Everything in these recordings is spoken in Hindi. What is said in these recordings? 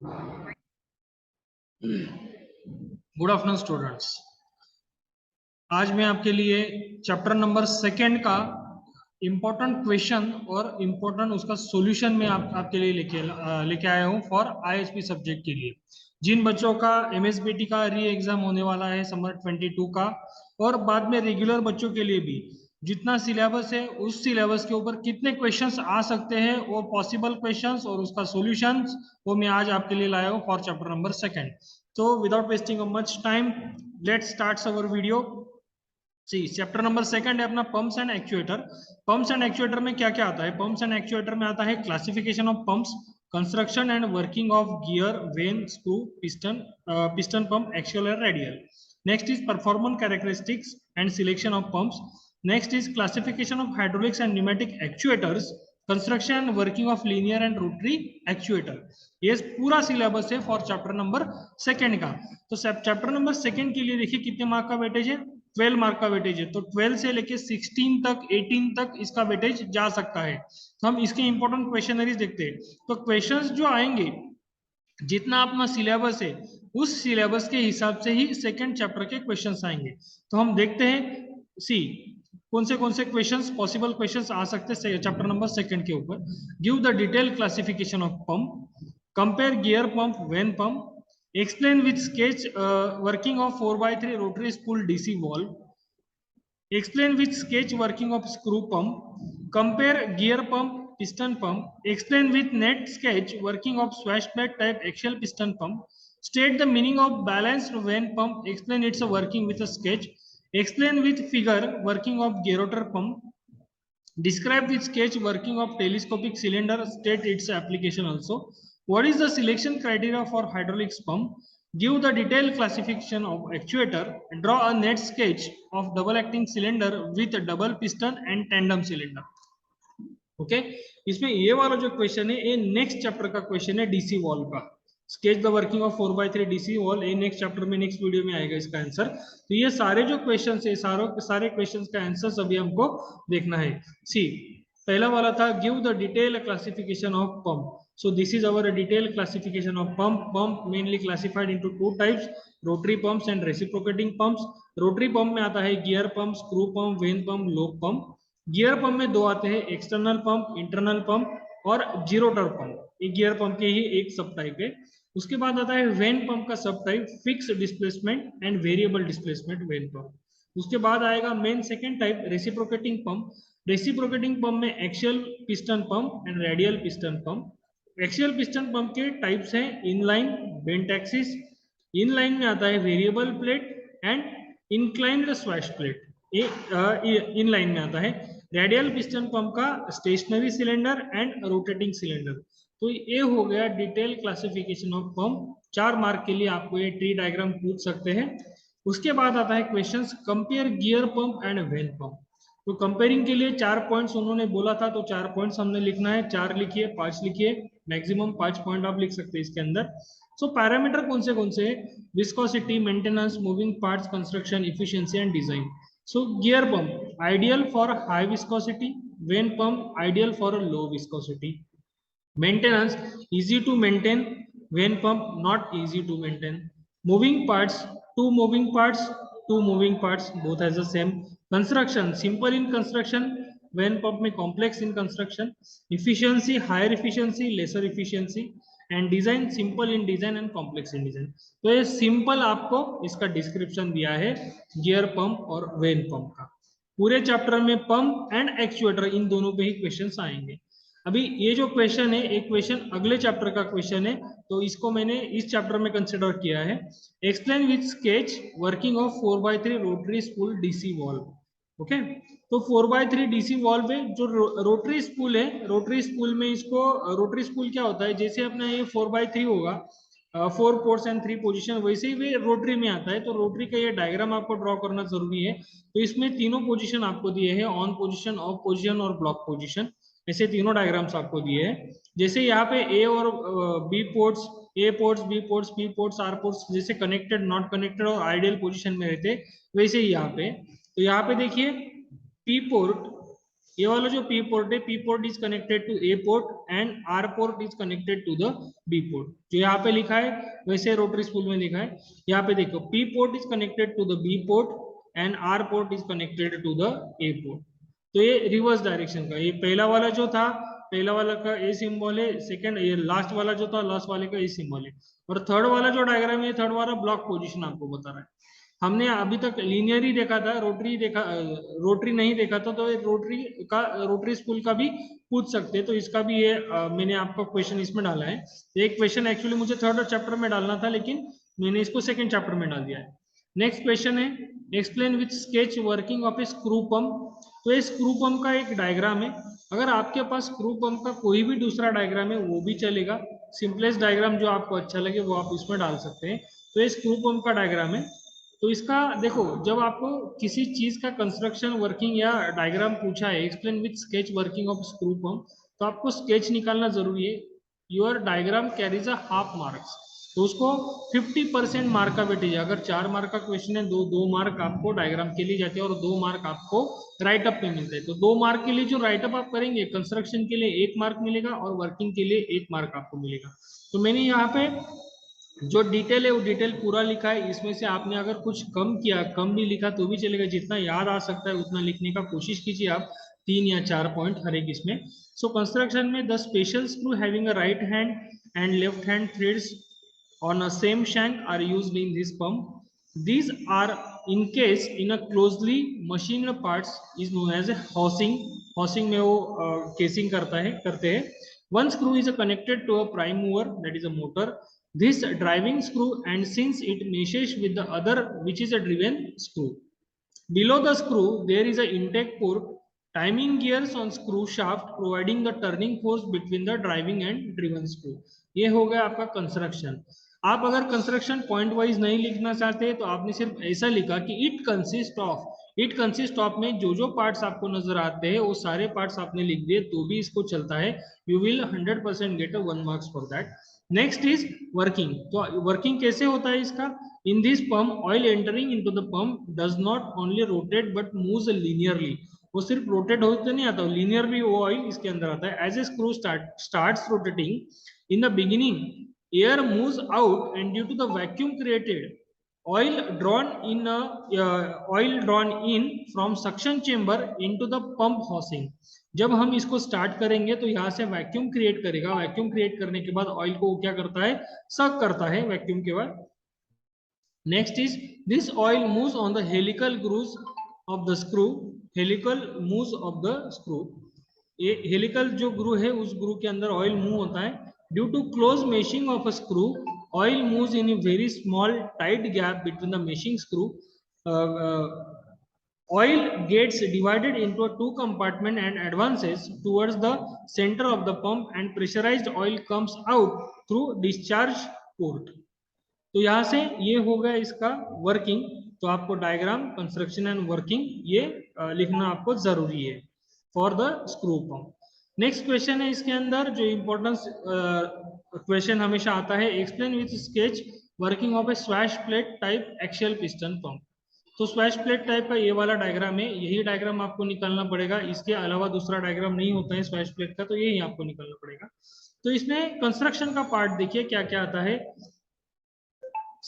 Good afternoon students. आज मैं आपके लिए चैप्टर नंबर सेकेंड का इम्पोर्टेंट क्वेश्चन और इम्पोर्टेंट उसका सॉल्यूशन में आपके लिए लेके आया हूँ फॉर आईएसपी सब्जेक्ट के लिए। जिन बच्चों का एमएसबीटी का री एग्जाम होने वाला है समर 22 का, और बाद में रेगुलर बच्चों के लिए भी जितना सिलेबस है उस सिलेबस के ऊपर कितने क्वेश्चंस आ सकते हैं वो पॉसिबल क्वेश्चंस और उसका सॉल्यूशंस वो मैं आज आपके लिए लाया हूँ फॉर चैप्टर नंबर सेकेंड। तो without wasting much time, let's start our video. See chapter number second है अपना pumps and actuator. Pumps and actuator में क्या क्या आता है? पंप्स एंड एक्चुएटर में आता है classification of pumps, construction and working of gear, vane, screw, piston, piston pump, axial और radial. Next is performance characteristics and selection of pumps. Next is classification of hydraulics and pneumatic actuators, construction and working of linear and rotary actuator. ये पूरा सिलेबस है फॉर चैप्टर नंबर सेकंड का। तो चैप्टर नंबर सेकंड के लिए देखिए कितने मार्क का वेटेज है? 12 मार्क का वेटेज है। तो 12 से लेके 16 तक 18 तक इसका वेटेज जा सकता है। तो हम इसके इंपॉर्टेंट क्वेश्चनरीज देखते हैं। तो क्वेश्चंस जो आएंगे, जितना अपना सिलेबस है उस सिलेबस के हिसाब से ही सेकंड चैप्टर के क्वेश्चंस आएंगे। तो हम देखते हैं सी कौन से क्वेश्चंस पॉसिबल क्वेश्चंस आ सकते हैं चैप्टर नंबर सेकंड के ऊपर। Give the detail classification of pump, compare gear pump, when pump, explain with sketch working of 4x3 rotary spool DC valve, explain with sketch working of screw pump, compare gear pump, piston pump, explain with net sketch working of swash plate type axial piston pump, state the meaning of balanced vane pump, explain its working with a sketch, explain with figure working of gerotor pump, describe with sketch working of telescopic cylinder, state its application also. What is the selection criteria for hydraulics pump? Give the detailed classification of actuator. Draw a net sketch of double acting cylinder with a double piston and tandem cylinder. Okay इसमें ये वाला जो क्वेश्चन है ये नेक्स्ट चैप्टर का क्वेश्चन है डीसी वॉल का। Sketch the working of 4x3 DC wall, ये नेक्स्ट चैप्टर में नेक्स्ट वीडियो में आएगा इसका आंसर। तो ये सारे जो क्वेश्चन है सारे क्वेश्चंस का आंसर अभी हमको देखना है। सी पहला वाला था give the detail classification of pump. So this is our detail classification of pump. Pump mainly classified into two types, rotary pumps and reciprocating pumps. Rotary pump में आता है gear pump, screw pump, when pump, लोक पंप। गियर पंप में दो आते हैं, एक्सटर्नल पंप, इंटरनल पंप और जीरोटर पंप। ये गियर पंप के ही एक सब टाइप है। उसके बाद आता है वेन पंप का subtype, fix displacement and variable displacement vane pump. उसके बाद आएगा main second type reciprocating pump. Reciprocating pump में axial piston pump and radial piston pump. Axial piston pump के टाइप्स हैं इनलाइन, बेंट एक्सिस। इनलाइन में आता है variable plate and inclined swash plate, ये इनलाइन में आता है। रेडियल पिस्टन पंप का stationary cylinder and rotating cylinder. तो ये हो गया detail classification of pump. 4 mark के लिए आपको ये ट्री डायग्राम पूछ सकते हैं। उसके बाद आता है questions compare gear pump and when pump. तो कंपेयरिंग के लिए 4 पॉइंट्स उन्होंने बोला था, तो 4 पॉइंट्स हमने लिखना है। 4 लिखिए, 5 लिखिए, मैक्सिमम 5 पॉइंट आप लिख सकते हैं इसके अंदर। सो पैरामीटर कौन से हैं? Viscosity, maintenance, moving parts, construction, efficiency and design. So gear pump ideal for high viscosity, vane pump ideal for low viscosity. Maintenance easy to maintain, vane pump not easy to maintain. Moving parts, two moving parts, both has the same. Construction simple in construction, vane pump में complex in construction. Efficiency higher efficiency, lesser efficiency. And design simple in design and complex in design. तो ये सिंपल आपको इसका डिस्क्रिप्शन दिया है गियर पंप और वेन पंप का। पूरे चैप्टर में पंप एंड एक्चुएटर इन दोनों पे ही क्वेश्चंस आएंगे। अभी ये जो क्वेश्चन है एक क्वेश्चन अगले चैप्टर का क्वेश्चन है, तो इसको मैंने इस चैप्टर में कंसिडर किया है। Explain with sketch working of 4x3 rotary spool DC valve. Okay तो 4x3 डीसी वॉल्व है जो रोटरी स्पूल है। रोटरी स्पूल में इसको रोटरी स्पूल क्या होता है, जैसे अपना ये 4x3 होगा, 4 पोर्ट्स एंड 3 पोजीशन, वैसे ही वे रोटरी में आता है। तो रोटरी का ये डायग्राम आपको ड्रॉ करना जरूरी है। तो इसमें तीनों पोजीशन आपको दिए हैं, ऑन पोजीशन, ऑफ पोजीशन और ब्लॉक पोजीशन। ऐसे तीनों डायग्राम्स आपको दिए हैं। जैसे यहाँ पे ए और B ports, A ports, B ports, P ports, R ports जैसे कनेक्टेड, नॉट कनेक्टेड और आइडियल पोजीशन में रहते, वैसे ही यहाँ पे। तो यहाँ पे देखिए पी पोर्ट ये वाला जो पी पोर्ट है, P port is connected to A port and R port is connected to the B port. जो यहाँ पे लिखा है वैसे रोटरी स्पूल में लिखा है। यहाँ पे देखो P port is connected to the B port and R port is connected to the A port. तो ये रिवर्स डायरेक्शन का, ये पहला वाला जो था, पहला वाला का ए सिंबल है, सेकंड ये लास्ट वाला जो था, लास्ट वाले का ए सिंबल है, और थर्ड वाला जो डायग्राम है, थर्ड वाला ब्लॉक पोजीशन आपको बता रहा है। हमने अभी तक लीनियर ही देखा था, रोटरी देखा, रोटरी नहीं देखा था, तो रोटरी स्पूल का भी पूछ सकते हैं। तो इसका भी ये मैंने आपको क्वेश्चन इसमें डाला है। एक क्वेश्चन एक्चुअली मुझे थर्ड चैप्टर में डालना था, लेकिन मैंने इसको सेकंड चैप्टर में डाल दिया है। नेक्स्ट क्वेश्चन है, explain with sketch working of A screw pump. तो ये स्क्रू पंप का एक डायग्राम है। अगर आपके पास स्क्रू पंप का कोई भी दूसरा डायग्राम है वो भी चलेगा, सिंपलेस्ट डायग्राम जो आपको अच्छा लगे वो आप इसमें डाल सकते हैं। तो ये स्क्रू पंप का डायग्राम है। तो इसका देखो, जब आपको किसी चीज का कंस्ट्रक्शन वर्किंग या डायग्राम पूछा है, explain with sketch working of screw pump, तो आपको स्केच निकालना जरूरी है। Your diagram carries a half marks, तो उसको 50% मार्क का वेटेज है। अगर 4 मार्क का क्वेश्चन है, दो मार्क आपको डायग्राम के लिए जाते हैं और 2 मार्क आपको राइटअप में मिलते हैं। तो 2 मार्क के लिए जो राइटअप आप करेंगे, कंस्ट्रक्शन के लिए 1 मार्क मिलेगा और वर्किंग के लिए 1 मार्क आपको मिलेगा। तो मैंने यहाँ पे जो डिटेल है वो डिटेल पूरा लिखा है। इसमें से आपने अगर कुछ कम किया, कम भी लिखा तो भी चलेगा, जितना याद आ सकता है उतना लिखने का कोशिश कीजिए आप, 3 या 4 पॉइंट हर एक इसमें। सो कंस्ट्रक्शन में the special screw having a right hand and left hand threads on a same shank are used in this pump. These are encased in a closely machined parts is known as a housing. Housing में वो casing करते हैं. One screw is connected to a prime mover, that is a motor. This driving screw, and since it meshes with the other, which is a driven screw. Below the screw there is a intake port, timing gears on screw shaft providing the turning force between the driving and driven screw. ये हो गया आपका कंस्ट्रक्शन। आप अगर कंस्ट्रक्शन पॉइंट वाइज नहीं लिखना चाहते तो आपने सिर्फ ऐसा लिखा कि इट कंसिस्ट ऑफ में जो पार्ट्स आपको नजर आते हैं वो सारे पार्ट्स आपने लिख दिए तो भी इसको चलता है। You will 100% get a 1 marks for that. Next is working. तो वर्किंग कैसे होता है इसका? In this pump, oil entering into the pump does not only rotate but moves linearly. वो सिर्फ रोटेट होते नहीं आता, लीनियर भी वो ऑयल इसके अंदर आता है। As a screw starts rotating in the beginning, air moves out and due to the vacuum created, oil drawn in from suction chamber into the pump housing. जब हम इसको स्टार्ट करेंगे तो यहाँ से वैक्यूम क्रिएट करेगा, वैक्यूम क्रिएट करने के बाद ऑयल को क्या करता है, सक करता है वैक्यूम के बाद। Next is this oil moves on the helical grooves of the screw. Helical moves of the screw. ये helical जो ग्रू है उस ग्रू के अंदर ऑयल मूव होता है। Due to close meshing of a screw, oil moves in a very small tight gap between the meshing screw. Oil gets divided into a 2 compartment and advances towards the center of the pump and pressurized oil comes out through discharge port. तो यहाँ से ये हो गया इसका वर्किंग। तो आपको डायग्राम, कंस्ट्रक्शन एंड वर्किंग ये लिखना आपको जरूरी है for the screw pump. Next question है इसके अंदर जो इंपॉर्टेंस क्वेश्चन हमेशा आता है, explain with sketch working of A swash plate type axial piston pump. तो स्वैश प्लेट टाइप का ये वाला डायग्राम है, यही डायग्राम आपको निकालना पड़ेगा, इसके अलावा दूसरा डायग्राम नहीं होता है स्वैश प्लेट का, तो यही आपको निकालना पड़ेगा। तो इसमें कंस्ट्रक्शन का पार्ट देखिए क्या क्या आता है।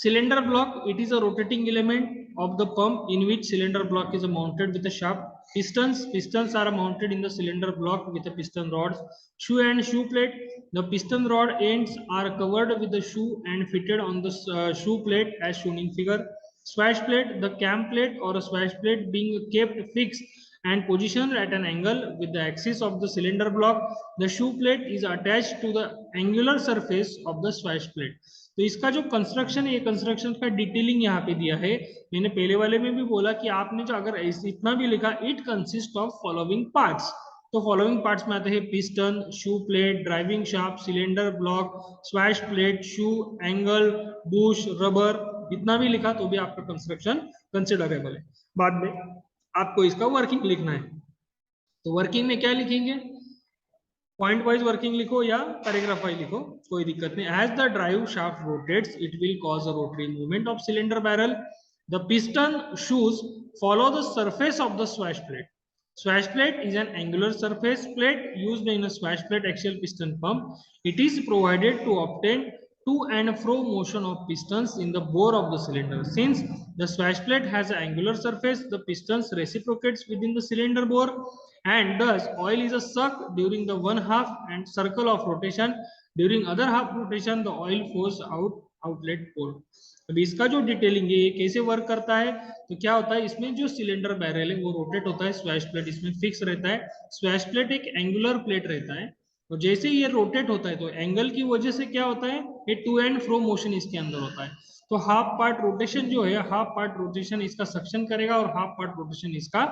Cylinder block, it is a rotating element of the pump in which cylinder block is mounted with a shaft. Pistons are mounted in the cylinder block with a piston rods. Shoe and shoe plate, the piston rod ends are covered with the shoe and fitted on the shoe plate as shown in figure. Swash plate, the cam plate or a swash plate being kept fixed and positioned at an angle with the axis of the cylinder block. The shoe plate is attached to the angular surface of the swash plate. तो इसका जो कंस्ट्रक्शन है, ये कंस्ट्रक्शन का डिटेलिंग यहाँ पे दिया है। मैंने पहले वाले में भी बोला कि आपने जो अगर इतना भी लिखा, it consist of following parts, तो फॉलोइंग पार्ट्स में आते हैं piston, shoe plate, driving shaft, cylinder block, swash plate, shoe, angle, bush, rubber, इतना भी लिखा तो भी आपका कंस्ट्रक्शन कंसिडरेबल है। बाद में आपको इसका वर्किंग लिखना है, तो वर्किंग में क्या लिखेंगे, पॉइंट वाइज वर्किंग लिखो या पैराग्राफ वाइज लिखो, कोई दिक्कत नहीं। As the drive shaft rotates it will cause a rotary movement of cylinder barrel. The piston shoes follow the surface of the swash plate. Swash plate is an angular surface plate used in a swash plate axial piston pump. It is provided to obtain to and fro motion of pistons in the bore of the cylinder. Since the swash plate has an angular surface, the pistons reciprocates within the cylinder bore, and thus oil is a sucked during the one half and circle of rotation. During other half rotation, the oil flows out outlet port. अभी इसका जो डिटेलिंग है ये कैसे वर्क करता है, तो क्या होता है, इसमें जो सिलेंडर बैरल है वो रोटेट होता है, स्वैश प्लेट इसमें फिक्स रहता है। स्वैश प्लेट एक एंगुलर प्लेट रहता है, तो जैसे ये रोटेट होता है तो एंगल की वजह से क्या होता है, ये टू एंड फ्रो मोशन इसके अंदर होता है। तो हाफ पार्ट रोटेशन जो है, हाफ पार्ट रोटेशन इसका सक्शन करेगा और हाफ पार्ट रोटेशन इसका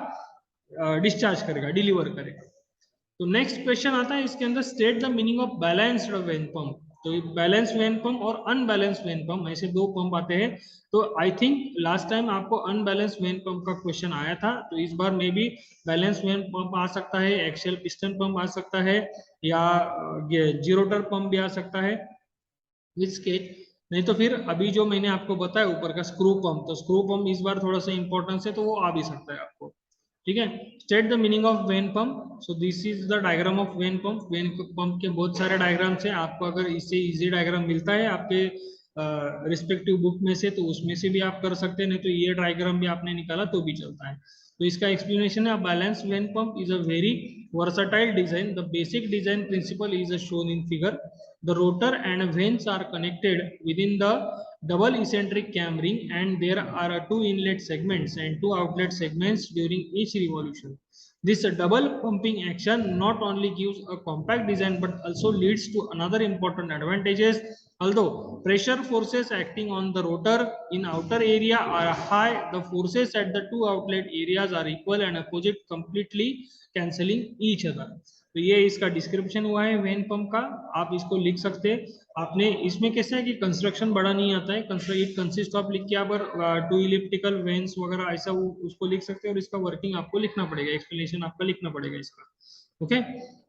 डिस्चार्ज करेगा, डिलीवर करेगा। तो नेक्स्ट क्वेश्चन आता है इसके अंदर, state the meaning of balanced when pump. तो बैलेंस वेन पंप और अनबैलेंस वेन पंप ऐसे दो पंप आते हैं। तो आई थिंक लास्ट टाइम आपको अनबैलेंस वेन पंप का क्वेश्चन आया था, तो इस बार में भी बैलेंस वेन पंप आ सकता है, एक्सियल पिस्टन पंप आ सकता है, या जीरोटर पंप भी आ सकता है विद स्केच। नहीं तो फिर अभी जो मैंने आपको बताया ऊपर का स्क्रू पंप, तो स्क्रू पंप इस बार थोड़ा सा इंपॉर्टेंस है तो वो आ भी सकता है आपको। ठीक है, state the meaning of when pump. So this is the diagram of when pump. When pump के बहुत सारे डायग्राम्स हैं, आपको अगर इससे इजी डायग्राम मिलता है आपके रिस्पेक्टिव बुक में से तो उसमें से भी आप कर सकते हैं, नहीं तो ये डायग्राम भी आपने निकाला तो भी चलता है। तो इसका एक्सप्लेनेशन है, balance vane pump is a very versatile design. The basic design principle is shown in figure. The rotor and vanes are connected within the double eccentric cam ring, and there are two inlet segments and two outlet segments during each revolution. This double pumping action not only gives a compact design but also leads to another important advantages. Although pressure forces acting on the rotor in outer area are high, the forces at the two outlet areas are equal and opposite, completely cancelling each other. तो ये इसका डिस्क्रिप्शन हुआ है वेन पंप का, आप इसको लिख सकते हैं। आपने इसमें कैसे है कि कंस्ट्रक्शन बड़ा नहीं आता है, इट कंसिस्ट ऑफ लिख के आप टू इलिप्टिकल वेन्स वगैरह ऐसा उसको लिख सकते हैं, और इसका वर्किंग आपको लिखना पड़ेगा, एक्सप्लेनेशन आपका लिखना पड़ेगा इसका। ओके,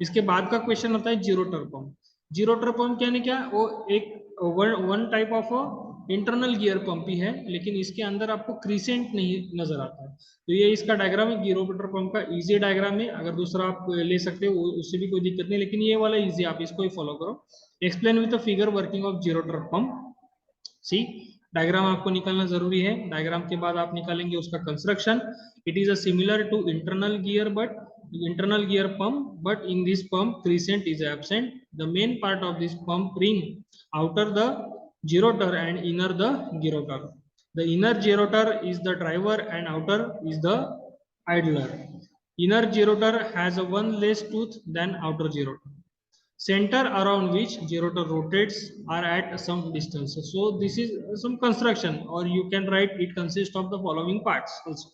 इसके बाद का क्वेश्चन आता है जीरोटर पंप। जीरोटर पंप यानी क्या, वो एक one type of internal gear pump ही है, लेकिन इसके अंदर आपको क्रीसेंट नहीं नजर आता है। तो ये इसका डायग्राम है जीरोटर पंप का, इजी डायग्राम है, अगर दूसरा आप ले सकते हो उससे भी कोई दिक्कत नहीं, लेकिन ये वाला इजी, आप इसको ही फॉलो करो। Explain with the figure working of gerotor pump. See, diagram आपको निकालना जरूरी है, डायग्राम के बाद आप निकालेंगे उसका construction. It is a similar to internal gear but internal gear pump, but in this pump crescent is absent. The main part of this pump ring outer the gerotor and inner the gerotor. The inner gerotor is the driver and outer is the idler. Inner gerotor has a one less tooth than outer gerotor. Center around which gerotor rotates are at some distance. So this is some construction, or you can write it consists of the following parts also.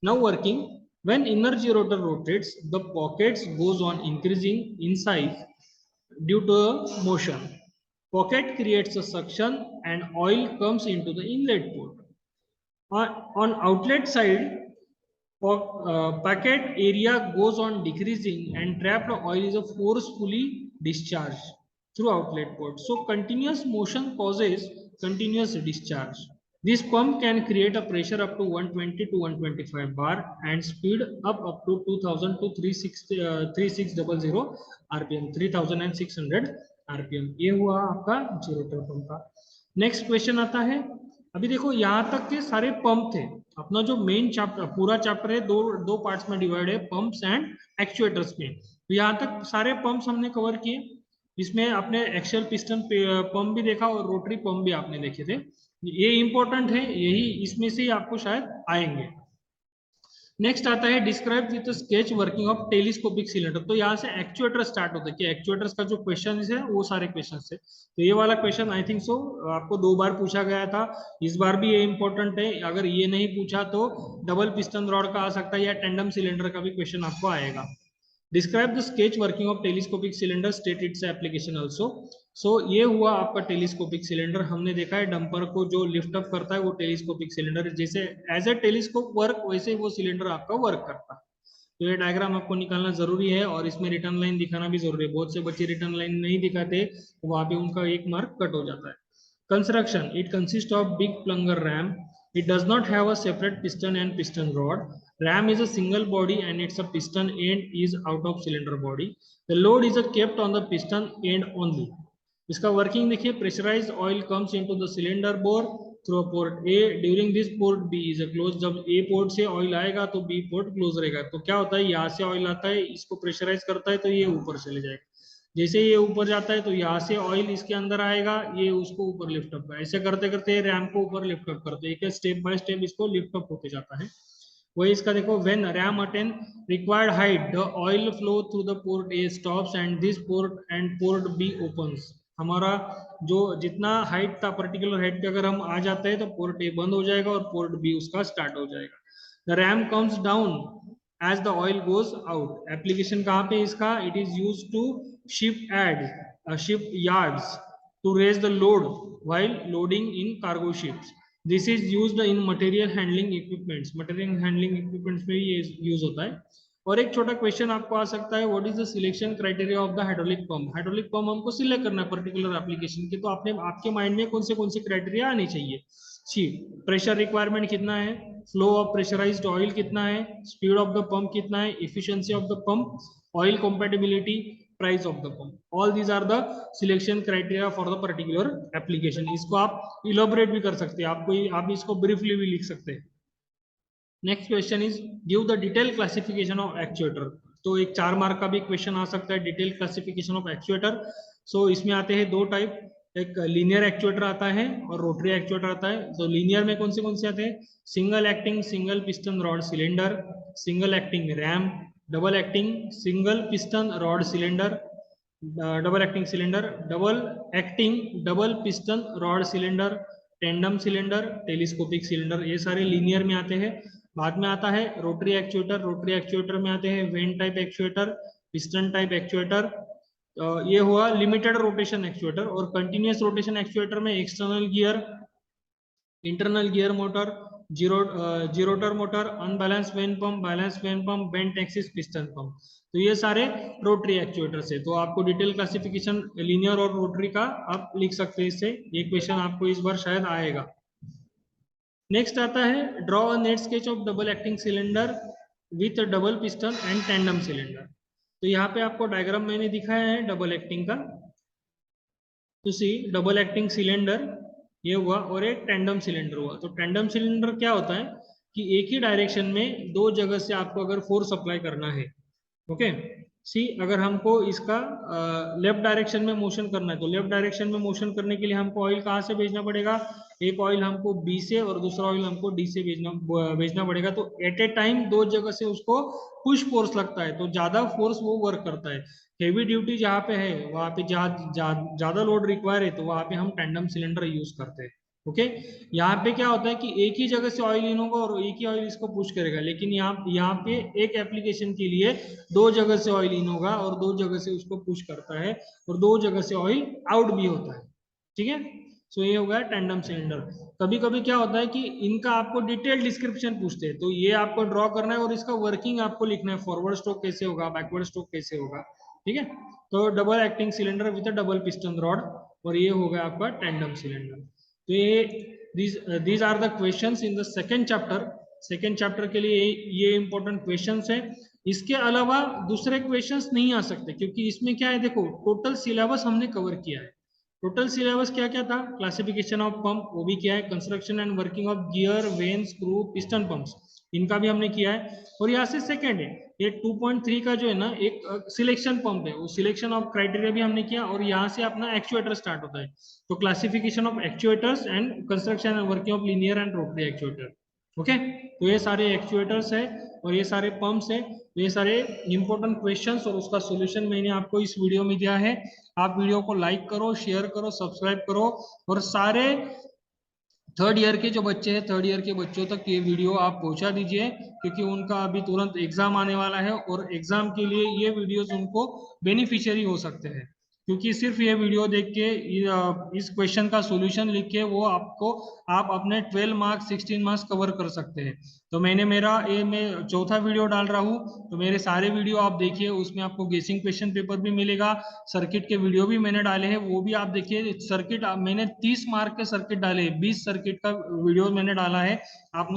Now working, when inner gerotor rotates, the pockets goes on increasing in size due to motion. Pocket creates a suction and oil comes into the inlet port. On outlet side, pocket area goes on decreasing and trapped oil is forcefully discharged through outlet port. So continuous motion causes continuous discharge. This pump can create a pressure up to 120 to 125 bar and speed up to 2000 to 3600 rpm, 3600 rpm. ये हुआ आपका जीरोटर पंप का। नेक्स्ट क्वेश्चन आता है, अभी देखो यहाँ तक के सारे पंप थे, अपना जो मेन चैप्टर पूरा चैप्टर है दो पार्ट्स में डिवाइड है, पंप्स एंड एक्चुएटर्स में। तो यहाँ तक सारे पंप्स हमने कवर किए, इसमें अपने एक्सियल पिस्टन पंप भी देखा और रोटरी पंप भी आपने देखे थे। ये इंपॉर्टेंट है, यही इसमें से ही आपको शायद आएंगे। नेक्स्ट आता है describe with sketch working of telescopic cylinder. तो यहाँ से एक्चुएटर स्टार्ट होता है कि एक्चुएटर्स का जो क्वेश्चन है वो सारे क्वेश्चन है। तो ये वाला क्वेश्चन आई थिंक सो आपको 2 बार पूछा गया था, इस बार भी ये इंपॉर्टेंट है। अगर ये नहीं पूछा तो डबल पिस्टन रॉड का आ सकता है या टेंडम सिलेंडर का भी क्वेश्चन आपको आएगा। Describe the sketch working of telescopic cylinder, state its application also. So ये हुआ आपका टेलीस्कोपिक सिलेंडर। हमने देखा है डंपर को जो लिफ्ट अप करता है वो टेलीस्कोपिक सिलेंडर, जैसे एज ए टेलीस्कोप वर्क वैसे ही वो सिलेंडर आपका वर्क करता है। तो ये डायग्राम आपको निकालना जरूरी है और इसमें रिटर्न लाइन दिखाना भी जरूरी है। बहुत से बच्चे रिटर्न लाइन नहीं दिखाते, वहां पे उनका 1 मार्क कट हो जाता है। Construction, it consist of big plunger ram It does not have a separate piston and piston rod. Ram is a single body and its a piston end is out of cylinder body. The load is kept on the piston end only. इसका वर्किंग देखिए, pressurised oil comes into the cylinder bore through port A, during this port B is close. जब ए पोर्ट से ऑयल आएगा तो बी पोर्ट क्लोज रहेगा. तो क्या होता है, यहाँ से ऑयल आता है, इसको प्रेशराइज करता है तो ये ऊपर चले जाएगा. जैसे ये ऊपर जाता है तो यहाँ से ऑयल इसके अंदर आएगा, ये उसको ऊपर लिफ्ट अप, ऐसे करते करते रैम को ऊपर लिफ्ट अप करते हैं, स्टेप बाय स्टेप इसको लिफ्ट अप होते जाता है. वही इसका देखो, when ram attain required height the oil flow through the port A stops and this port and port B opens. हमारा जो जितना हाइट था, पर्टिकुलर हाइट पे अगर हम आ जाते हैं तो पोर्ट ए बंद हो जाएगा और पोर्ट बी उसका स्टार्ट हो जाएगा. The ram comes down as the oil goes out. Application कहाँ पे इसका, it is use to ship yards to raise the load while loading in cargo ships. This is used in material handling equipments. Material handling equipments में ये यूज होता है. और एक छोटा क्वेश्चन आपको आ सकता है, what is the selection criteria of the hydraulic pump. Hydraulic pump हमको सिलेक्ट करना है पर्टिकुलर एप्लीकेशन की, तो आपने आपके माइंड में कौन से क्राइटेरिया आने चाहिए. प्रेशर रिक्वायरमेंट कितना है, फ्लो ऑफ प्रेशराइज्ड ऑयल कितना है, स्पीड ऑफ द पंप कितना है, efficiency of the pump, oil compatibility, price of the pump. All these are the selection criteria for the particular application. इसको आप इलोबरेट भी कर सकते हैं, आप इसको ब्रीफली भी लिख सकते हैं. Next question is give the detail classification of actuator. तो एक 4 मार्क का भी क्वेश्चन आ सकता है, डिटेल क्लासिफिकेशन ऑफ एक्चुएटर. सो इसमें आते हैं दो टाइप, एक लीनियर एक्चुएटर आता है और रोटरी एक्चुएटर आता है. तो लीनियर में कौन से आते हैं, single acting single piston rod cylinder, single acting RAM, double acting single piston rod cylinder, double acting cylinder, double acting double piston rod cylinder, tandem cylinder, telescopic cylinder. ये सारे लीनियर में आते हैं. बाद में आता है रोटरी एक्चुएटर. रोटरी एक्चुएटर में आते हैं vane type actuator, piston type actuator. ये हुआ लिमिटेड रोटेशन एक्चुएटर. और कंटिन्यूअस रोटेशन एक्चुएटर में external gear, internal gear motor, gerotor motor, unbalance vane pump, balance vane pump, bent axis piston pump. तो ये सारे रोटरी एक्चुएटर्स है. तो आपको डिटेल क्लासिफिकेशन लीनियर और रोटरी का आप लिख सकते हैं इससे. ये क्वेश्चन आपको इस बार शायद आएगा. नेक्स्ट आता है draw a net sketch of double acting cylinder with double piston and tandem cylinder. तो यहाँ पे आपको डायग्राम मैंने दिखाया है डबल एक्टिंग का. तो सी डबल एक्टिंग सिलेंडर ये हुआ और एक टैंडम सिलेंडर हुआ. तो टैंडम सिलेंडर क्या होता है कि एक ही डायरेक्शन में दो जगह से आपको अगर फोर्स अप्लाई करना है. ओके सी, अगर हमको इसका लेफ्ट डायरेक्शन में मोशन करना है तो लेफ्ट डायरेक्शन में मोशन करने के लिए हमको ऑयल कहाँ से भेजना पड़ेगा, एक ऑयल हमको बी से और दूसरा ऑयल हमको डी से भेजना पड़ेगा. तो एट ए टाइम दो जगह से उसको पुश फोर्स लगता है, तो ज्यादा फोर्स वो वर्क करता है. हेवी ड्यूटी जहाँ पे है वहाँ पे ज्यादा लोड रिक्वायर है तो वहाँ पे हम टैंडम सिलेंडर यूज करते हैं. ओके यहाँ पे क्या होता है कि एक ही जगह से ऑयल इन होगा और एक ही ऑयल इसको पुश करेगा. लेकिन यहाँ पे एक एप्लीकेशन के लिए दो जगह से ऑयल इन होगा और दो जगह से उसको पुश करता है और दो जगह से ऑयल आउट भी होता है. ठीक है, सो ये हो गया टैंडम सिलेंडर. कभी कभी क्या होता है कि इनका आपको डिटेल डिस्क्रिप्शन पूछते हैं, तो ये आपको ड्रॉ करना है और इसका वर्किंग आपको लिखना है, फॉरवर्ड स्ट्रोक कैसे होगा, बैकवर्ड स्ट्रोक कैसे होगा. ठीक है, तो double acting cylinder with double piston rod और ये हो गया आपका टैंडम सिलेंडर. तो ये these are the questions in the second chapter. Second chapter के लिए ये इंपॉर्टेंट क्वेश्चंस है. इसके अलावा दूसरे क्वेश्चंस नहीं आ सकते क्योंकि इसमें क्या है, देखो टोटल सिलेबस हमने कवर किया है. टोटल सिलेबस क्या क्या था, क्लासिफिकेशन ऑफ पंप वो भी किया है, construction and working of gear, vane, screw, piston pumps इनका भी हमने किया है. और यहाँ से सेकेंड है ये 2.3 का जो है ना एक सिलेक्शन पंप है, वो सिलेक्शन ऑफ क्राइटेरिया भी हमने किया. और यहाँ से अपना एक्चुएटर स्टार्ट होता है. तो classification of actuators and construction and working of linear and rotary actuator. Okay, तो ये सारे एक्चुएटर्स है और ये सारे पंप्स है. तो ये सारे इंपॉर्टेंट क्वेश्चंस और उसका सॉल्यूशन मैंने आपको इस वीडियो में दिया है. आप वीडियो को लाइक करो, शेयर करो, सब्सक्राइब करो और सारे थर्ड ईयर के जो बच्चे हैं थर्ड ईयर के बच्चों तक ये वीडियो आप पहुंचा दीजिए क्योंकि उनका अभी तुरंत एग्जाम आने वाला है और एग्जाम के लिए ये वीडियोस उनको बेनिफिशियरी हो सकते हैं. क्योंकि सिर्फ ये वीडियो देख के इस क्वेश्चन का सॉल्यूशन लिख के वो आप अपने 12 मार्क्स 16 मार्क्स कवर कर सकते हैं। तो मैं चौथा वीडियो डाल रहा हूँ, तो मेरे सारे वीडियो आप देखिए, उसमें आपको गेसिंग क्वेश्चन पेपर भी मिलेगा, सर्किट के वीडियो भी मैंने डाले हैं वो भी आप देखिए। मैंने 30 मार्क के सर्किट डाले, 20 सर्किट का वीडियो मैंने डाला है। आप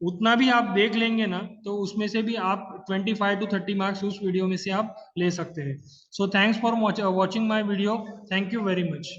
उतना भी आप देख लेंगे ना, तो उसमें से भी आप 25 to 30 मार्क्स उस वीडियो में से आप ले सकते हैं। So thanks for watching my video. Thank you very much.